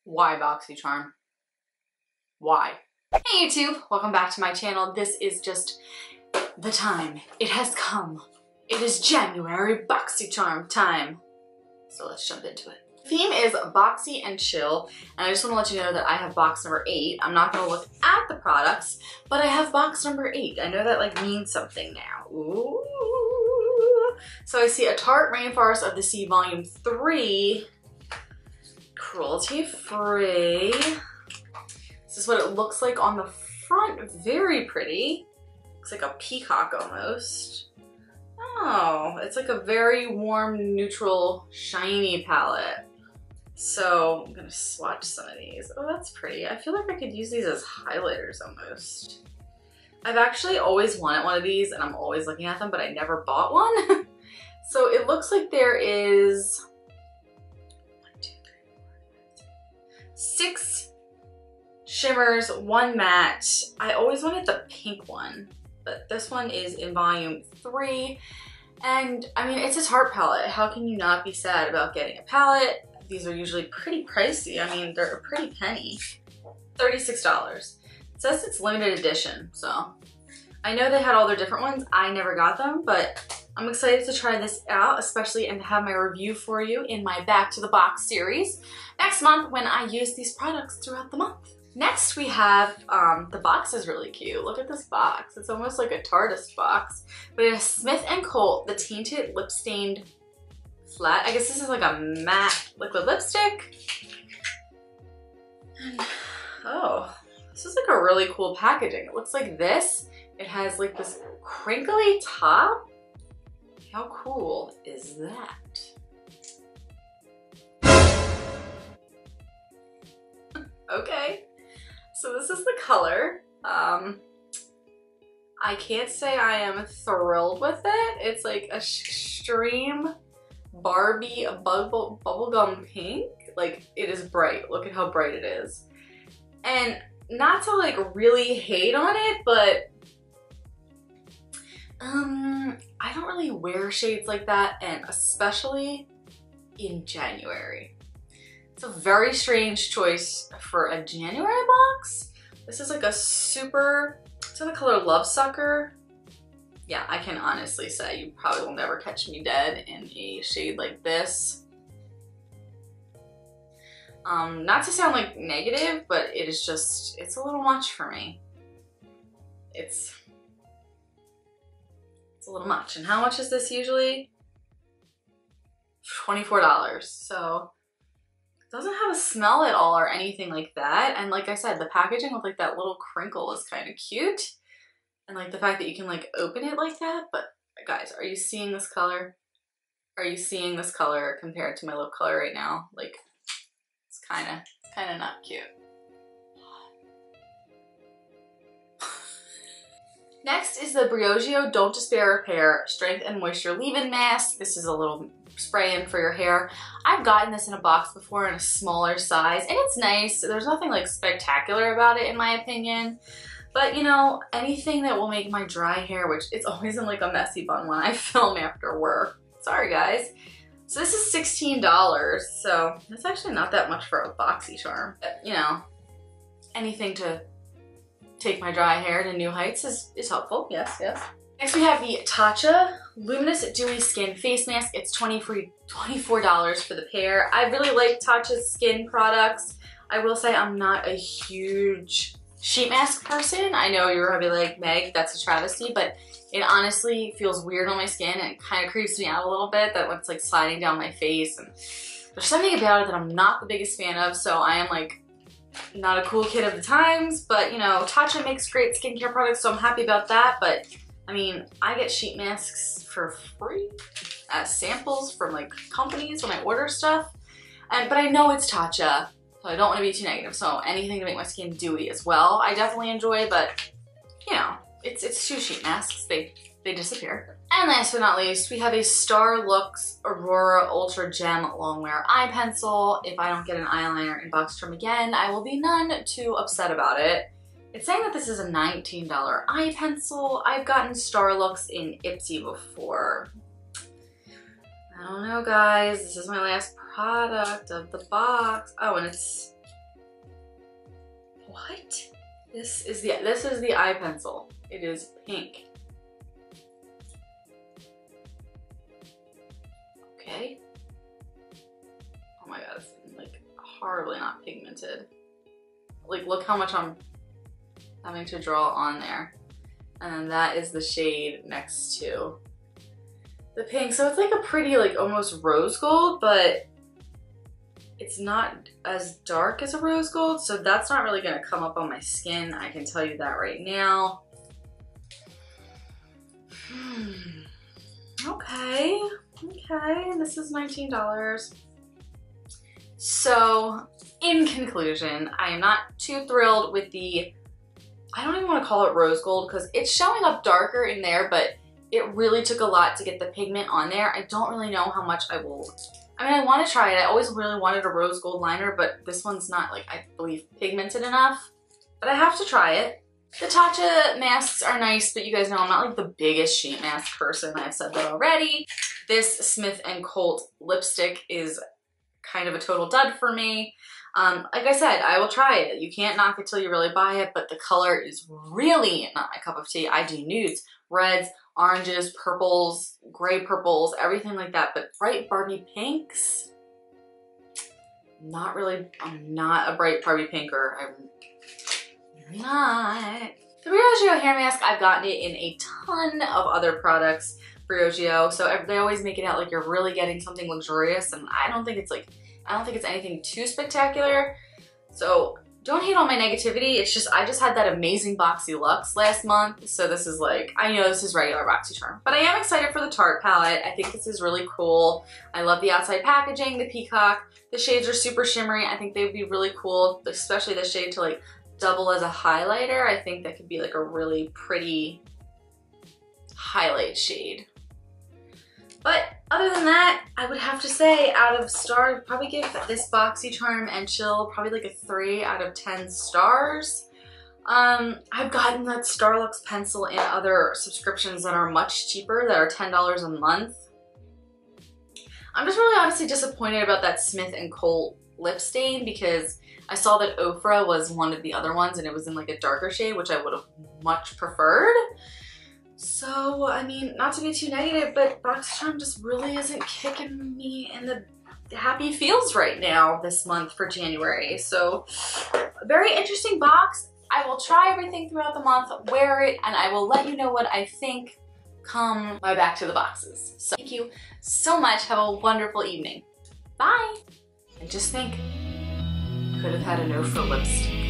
Why Boxycharm? Why? Hey YouTube, welcome back to my channel. This is just the time. It has come. It is January Boxycharm time. So let's jump into it. The theme is boxy and chill, and I just want to let you know that I have box number 8. I'm not going to look at the products, but I have box number 8. I know that like means something now. Ooh. So I see a Tarte Rainforest of the Sea Volume 3. Cruelty free. This is what it looks like on the front. Very pretty. Looks like a peacock almost. Oh, it's like a very warm, neutral, shiny palette. So I'm gonna swatch some of these. Oh, that's pretty. I feel like I could use these as highlighters almost. I've actually always wanted one of these and I'm always looking at them, but I never bought one. So it looks like there is 6 shimmers, 1 matte. I always wanted the pink one, but this one is in volume 3. And I mean, it's a Tarte palette. How can you not be sad about getting a palette? These are usually pretty pricey. I mean, they're a pretty penny. $36. It says it's limited edition, so. I know they had all their different ones. I never got them, but I'm excited to try this out, especially and have my review for you in my Back to the Box series next month when I use these products throughout the month. Next we have, the box is really cute. Look at this box. It's almost like a TARDIS box. But it has Smith & Colt, the Tainted Lip Stained Flat. I guess this is like a matte liquid lipstick. And, oh, this is like a really cool packaging. It looks like this. It has like this crinkly top. How cool is that? Okay, so this is the color. I can't say I am thrilled with it. It's like a extreme Barbie bubblegum pink. Like, it is bright. Look at how bright it is. And not to like really hate on it, but I don't really wear shades like that, and especially in January. It's a very strange choice for a January box. This is like a super, it's in the color Love Sucker. Yeah, I can honestly say you probably will never catch me dead in a shade like this. Not to sound like negative, but it is just, it's a little much for me. It's a little much. And how much is this usually? $24. So it doesn't have a smell at all or anything like that. And like I said, the packaging with like that little crinkle is kind of cute. And like the fact that you can like open it like that. But guys, are you seeing this color? Are you seeing this color compared to my lip color right now? Like, it's kind of not cute. Next is the Briogeo Don't Despair Repair Strength and Moisture Leave-In Mask. This is a little spray-in for your hair. I've gotten this in a box before in a smaller size, and it's nice. There's nothing like spectacular about it in my opinion. But you know, anything that will make my dry hair, which it's always in like a messy bun when I film after work. Sorry guys. So this is $16, so it's actually not that much for a Boxycharm. You know, anything to take my dry hair to new heights is helpful, yes, yes. Next we have the Tatcha Luminous Dewy Skin Face Mask. It's $24 for the pair. I really like Tatcha's skin products. I will say I'm not a huge sheet mask person. I know you're gonna be like, Meg, that's a travesty, but it honestly feels weird on my skin and it kind of creeps me out a little bit that when it's like sliding down my face, and there's something about it that I'm not the biggest fan of, so I am like not a cool kid of the times, but you know, Tatcha makes great skincare products, so I'm happy about that. But I mean, I get sheet masks for free as samples from like companies when I order stuff, but I know it's Tatcha, so I don't want to be too negative. So anything to make my skin dewy as well, I definitely enjoy, but you know, it's 2 sheet masks, they disappear. And last but not least, we have a Starlux Aurora Ultra Gem Longwear Eye Pencil. If I don't get an eyeliner in Boxycharm again, I will be none too upset about it. It's saying that this is a $19 eye pencil. I've gotten Starlux in Ipsy before. I don't know guys, this is my last product of the box. Oh, and it's What? This is the eye pencil. It is pink. Okay. Oh my god, it's like horribly not pigmented. Like, look how much I'm having to draw on there. And then that is the shade next to the pink. So it's like a pretty, like almost rose gold, but it's not as dark as a rose gold. So that's not really gonna come up on my skin. I can tell you that right now. Okay, this is $19. So in conclusion, I am not too thrilled with the, I don't even want to call it rose gold because it's showing up darker in there, but it really took a lot to get the pigment on there. I don't really know how much I will, I mean, I want to try it. I always really wanted a rose gold liner, but this one's not, like, I believe pigmented enough, but I have to try it. The Tatcha masks are nice, but you guys know I'm not like the biggest sheet mask person. I've said that already. This Smith & Colt lipstick is kind of a total dud for me. Like I said, I will try it. You can't knock it till you really buy it, but the color is really not my cup of tea. I do nudes, reds, oranges, purples, gray purples, everything like that, but bright Barbie pinks, not really. I'm not a bright Barbie pinker. I'm not. The Briogeo hair mask, I've gotten it in a ton of other products, Briogeo, so they always make it out like you're really getting something luxurious, and I don't think it's anything too spectacular. So don't hate on my negativity. It's just, I just had that amazing Boxy Luxe last month, so this is like, I know this is regular Boxycharm, but I am excited for the Tarte palette. I think this is really cool. I love the outside packaging, the peacock. The shades are super shimmery. I think they would be really cool, especially the shade to like double as a highlighter. I think that could be like a really pretty highlight shade. But other than that, I would have to say out of stars, I'd probably give this Boxycharm and Chill probably like a 3 out of 10 stars. I've gotten that Starlux pencil in other subscriptions that are much cheaper, that are $10 a month. I'm just really honestly disappointed about that Smith & Colt lip stain because I saw that Ofra was one of the other ones and it was in like a darker shade, which I would have much preferred. So, I mean, not to be too negative, but Boxycharm just really isn't kicking me in the happy feels right now this month for January. So, a very interesting box. I will try everything throughout the month, wear it, and I will let you know what I think come my back to the boxes. So, thank you so much. Have a wonderful evening. Bye. And just think, could have had an Ofra lipstick.